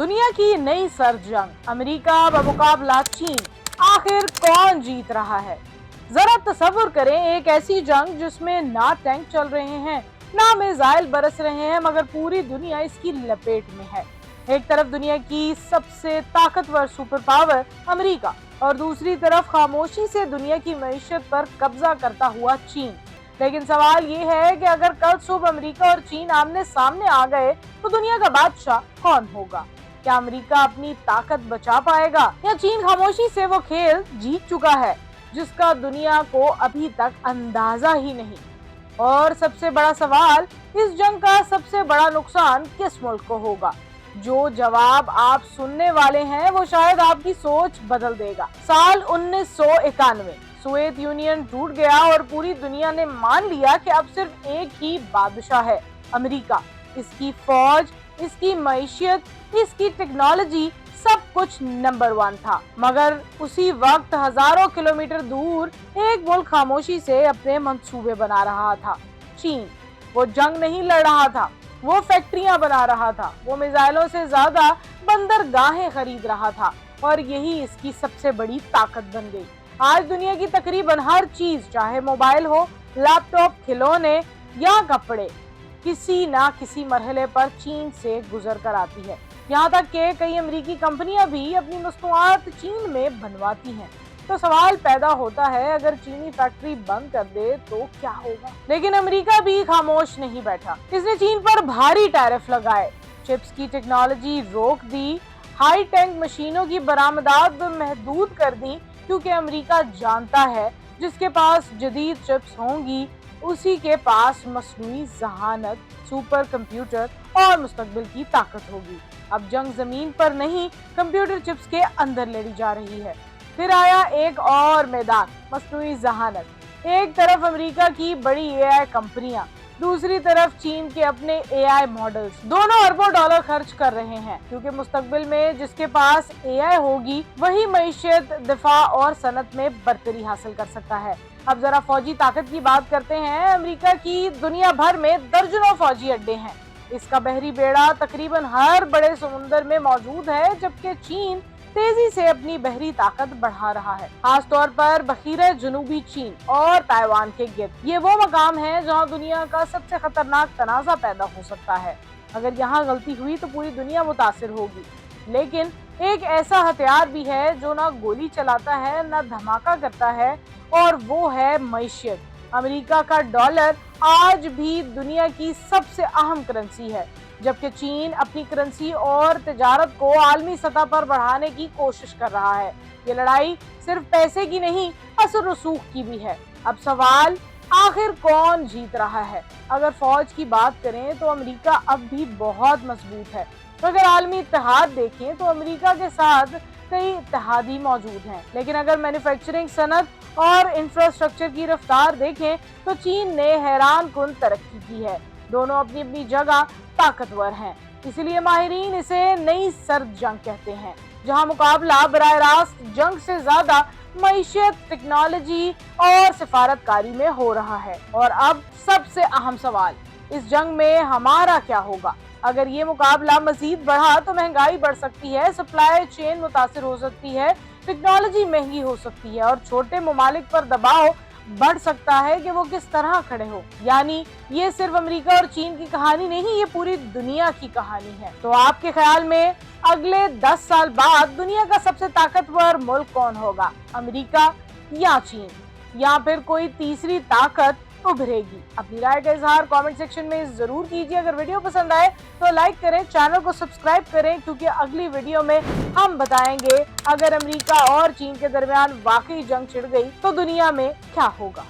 दुनिया की नई सर्द जंग अमेरिका बमुकाबला चीन, आखिर कौन जीत रहा है? जरा तसव्वुर करें एक ऐसी जंग जिसमें ना टैंक चल रहे हैं, ना मिसाइल बरस रहे हैं, मगर पूरी दुनिया इसकी लपेट में है। एक तरफ दुनिया की सबसे ताकतवर सुपर पावर अमेरिका और दूसरी तरफ खामोशी से दुनिया की मईशत पर कब्जा करता हुआ चीन। लेकिन सवाल ये है कि अगर कल सुबह अमेरिका और चीन आमने सामने आ गए तो दुनिया का बादशाह कौन होगा? क्या अमेरिका अपनी ताकत बचा पाएगा या चीन खामोशी से वो खेल जीत चुका है जिसका दुनिया को अभी तक अंदाजा ही नहीं? और सबसे बड़ा सवाल, इस जंग का सबसे बड़ा नुकसान किस मुल्क को होगा? जो जवाब आप सुनने वाले हैं वो शायद आपकी सोच बदल देगा। साल 1991 सोवियत यूनियन टूट गया और पूरी दुनिया ने मान लिया कि अब सिर्फ एक ही बादशाह है, अमेरिका। इसकी फौज, इसकी मईशत, इसकी टेक्नोलॉजी, सब कुछ नंबर 1 था। मगर उसी वक्त हजारों किलोमीटर दूर एक मुल्क खामोशी से अपने मंसूबे बना रहा था, चीन। वो जंग नहीं लड़ रहा था, वो फैक्ट्रियां बना रहा था, वो मिसाइलों से ज्यादा बंदरगाहें खरीद रहा था और यही इसकी सबसे बड़ी ताकत बन गई। आज दुनिया की तकरीबन हर चीज, चाहे मोबाइल हो, लैपटॉप, खिलौने या कपड़े, किसी ना किसी मरहले पर चीन से गुजर कर आती है। यहाँ तक कि कई अमेरिकी कंपनियां भी अपनी मसनूआत चीन में बनवाती हैं। तो सवाल पैदा होता है, अगर चीनी फैक्ट्री बंद कर दे तो क्या होगा? लेकिन अमेरिका भी खामोश नहीं बैठा। इसने चीन पर भारी टैरिफ लगाए, चिप्स की टेक्नोलॉजी रोक दी, हाई टेक मशीनों की बरामदात महदूद कर दी, क्योंकि अमेरिका जानता है जिसके पास जदीद चिप्स होंगी उसी के पास मसनूई जहानत, सुपर कंप्यूटर और मुस्तकबिल की ताकत होगी। अब जंग जमीन पर नहीं, कंप्यूटर चिप्स के अंदर लड़ी जा रही है। फिर आया एक और मैदान, मसनूई जहानत। एक तरफ अमेरिका की बड़ी एआई कंपनियां, दूसरी तरफ चीन के अपने एआई मॉडल्स, दोनों अरबों डॉलर खर्च कर रहे हैं, क्योंकि मुस्तकबिल में जिसके पास एआई होगी वही मईशत, दिफा और सनत में बरतरी हासिल कर सकता है। अब जरा फौजी ताकत की बात करते हैं। अमेरिका की दुनिया भर में दर्जनों फौजी अड्डे हैं। इसका बहरी बेड़ा तकरीबन हर बड़े समुंदर में मौजूद है, जबकि चीन तेजी से अपनी बहरी ताकत बढ़ा रहा है, खास तौर पर बखीरे जनूबी चीन और ताइवान के गिर्द। ये वो मकाम है जहां दुनिया का सबसे खतरनाक तनाजा पैदा हो सकता है। अगर यहाँ गलती हुई तो पूरी दुनिया मुतासिर होगी। लेकिन एक ऐसा हथियार भी है जो ना गोली चलाता है, ना धमाका करता है, और वो है मईशत। अमेरिका का डॉलर आज भी दुनिया की सबसे अहम करेंसी है, जबकि चीन अपनी करेंसी और तिजारत को आलमी सतह पर बढ़ाने की कोशिश कर रहा है। ये लड़ाई सिर्फ पैसे की नहीं, असर रसूख की भी है। अब सवाल, आखिर कौन जीत रहा है? अगर फौज की बात करें तो अमेरिका अब भी बहुत मजबूत है। तो अगर आलमी इत्तेहाद देखें तो अमेरिका के साथ कई इत्तेहादी मौजूद हैं। लेकिन अगर मैन्युफैक्चरिंग सनत और इंफ्रास्ट्रक्चर की रफ्तार देखें तो चीन ने हैरान कुन तरक्की की है। दोनों अपनी अपनी जगह ताकतवर हैं, इसलिए माहिरीन इसे नई सर्द जंग कहते हैं, जहां मुकाबला बराह रास्त जंग से ज्यादा मईशत, टेक्नोलॉजी और सिफारतकारी में हो रहा है। और अब सबसे अहम सवाल, इस जंग में हमारा क्या होगा? अगर ये मुकाबला मजीद बढ़ा तो महंगाई बढ़ सकती है, सप्लाई चेन मुतासिर हो सकती है, टेक्नोलॉजी महंगी हो सकती है और छोटे ममालिक पर दबाव बढ़ सकता है कि वो किस तरह खड़े हो। यानी ये सिर्फ अमेरिका और चीन की कहानी नहीं, ये पूरी दुनिया की कहानी है। तो आपके ख्याल में अगले 10 साल बाद दुनिया का सबसे ताकतवर मुल्क कौन होगा? अमेरिका या चीन, या फिर कोई तीसरी ताकत उभरेगी? अपनी राय का इजहार कमेंट सेक्शन में जरूर कीजिए। अगर वीडियो पसंद आए तो लाइक करें, चैनल को सब्सक्राइब करें, क्योंकि अगली वीडियो में हम बताएंगे अगर अमेरिका और चीन के दरमियान वाकई जंग छिड़ गई तो दुनिया में क्या होगा।